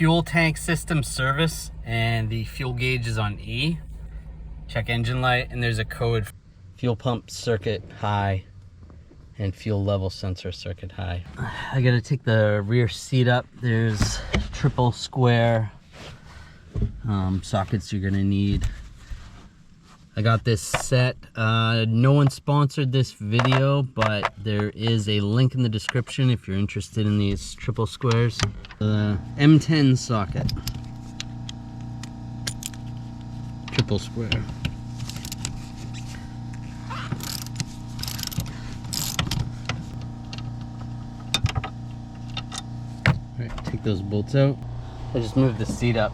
fuel tank system service, and the fuel gauge is on E. Check engine light, and there's a code. Fuel pump circuit high and fuel level sensor circuit high. I gotta take the rear seat up. There's triple square sockets you're gonna need. I got this set. No one sponsored this video, but there is a link in the description if you're interested in these triple squares. The M10 socket. Triple square. Alright, take those bolts out. I just moved the seat up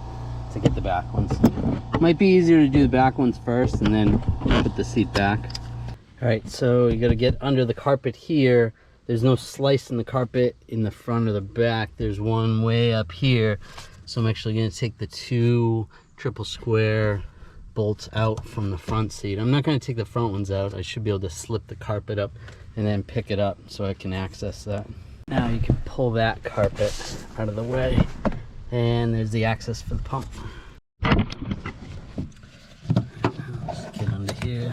to get the back ones. Might be easier to do the back ones first and then put the seat back. All right, so you got to get under the carpet here. There's no slice in the carpet in the front or the back. There's one way up here. So I'm actually going to take the two triple square bolts out from the front seat. I'm not going to take the front ones out. I should be able to slip the carpet up and then pick it up so I can access that. Now you can pull that carpet out of the way, and there's the access for the pump. Let's get under here.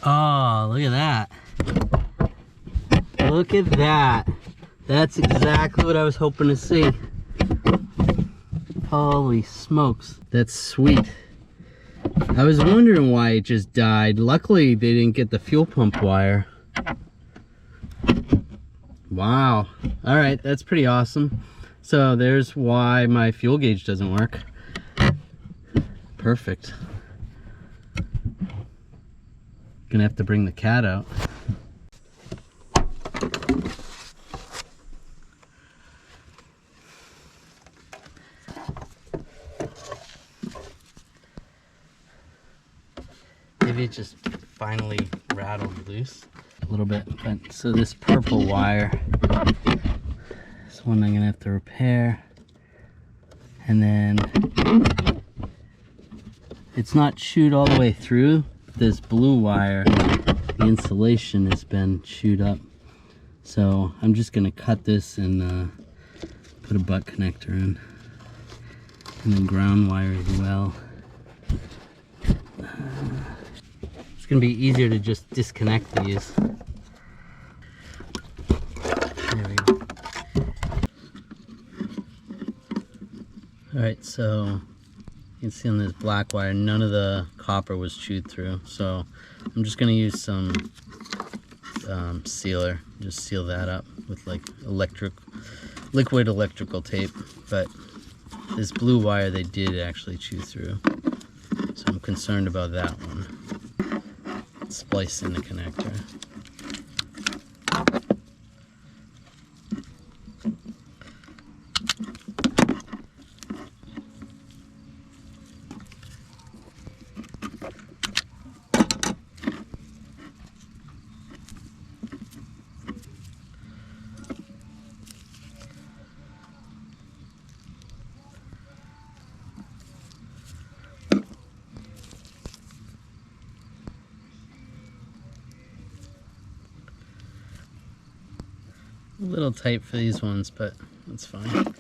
Oh, look at that. Look at that. That's exactly what I was hoping to see. Holy smokes. That's sweet. I was wondering why it just died. Luckily, they didn't get the fuel pump wire. Wow. All right, that's pretty awesome. So there's why my fuel gauge doesn't work. Perfect. Gonna have to bring the cat out. Maybe it just finally rattled loose a little bit. But so this purple wire is one I'm gonna have to repair, and then it's not chewed all the way through. This blue wire, the insulation has been chewed up, so I'm just gonna cut this and put a butt connector in, and then ground wire as well. It's gonna be easier to just disconnect these. There we go. All right, so you can see on this black wire, none of the copper was chewed through. So I'm just gonna use some sealer, just seal that up with like liquid electrical tape. But this blue wire they did actually chew through, so I'm concerned about that one. Splice in the connector. A little tight for these ones, but that's fine.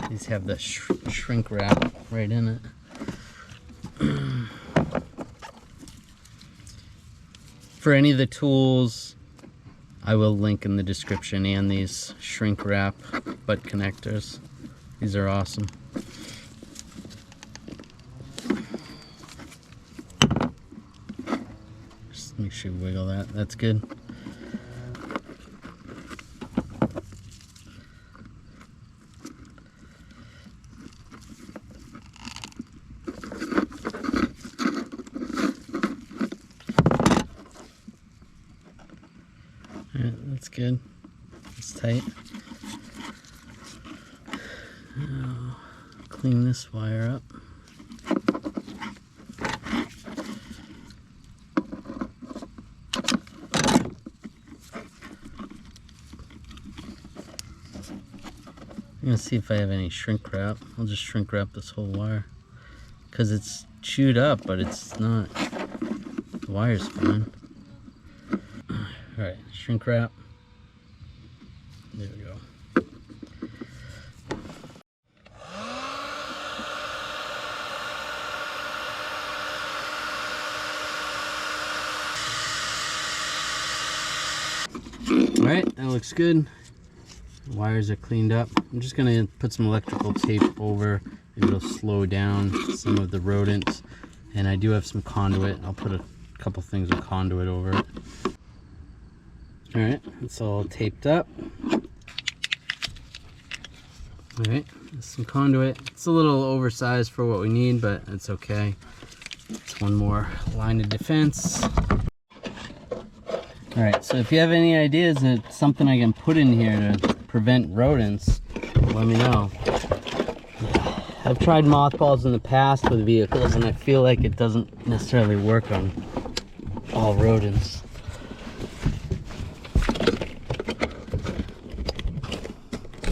These have the shrink wrap right in it. For any of the tools, I will link in the description, and these shrink wrap butt connectors. These are awesome. Just make sure you wiggle that. That's good. That's good. It's tight. Now, clean this wire up. I'm gonna see if I have any shrink wrap. I'll just shrink wrap this whole wire because it's chewed up, but it's not wire's fine. Alright, shrink wrap. There we go. Alright, that looks good. The wires are cleaned up. I'm just gonna put some electrical tape over. Maybe it'll slow down some of the rodents. And I do have some conduit. I'll put a couple things of conduit over it. Alright, it's all taped up. Alright, some conduit. It's a little oversized for what we need, but it's okay. It's one more line of defense. Alright, so if you have any ideas of something I can put in here to prevent rodents, let me know. I've tried mothballs in the past with vehicles, and I feel like it doesn't necessarily work on all rodents.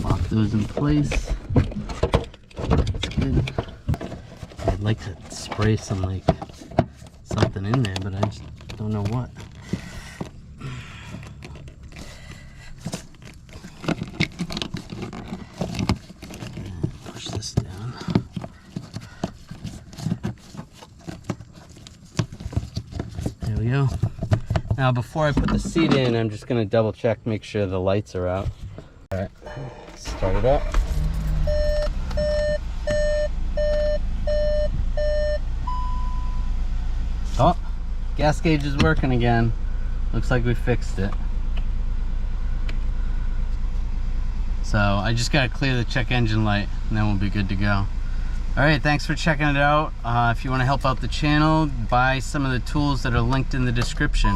Lock those in place. That's good. I'd like to spray some something in there, but I just don't know what. Push this down. There we go. Now before I put the seat in, I'm just going to double check, make sure the lights are out. Alright, start it up. Oh, gas gauge is working again. Looks like we fixed it. So I just got to clear the check engine light and then we'll be good to go. Alright, thanks for checking it out. If you want to help out the channel, buy some of the tools that are linked in the description.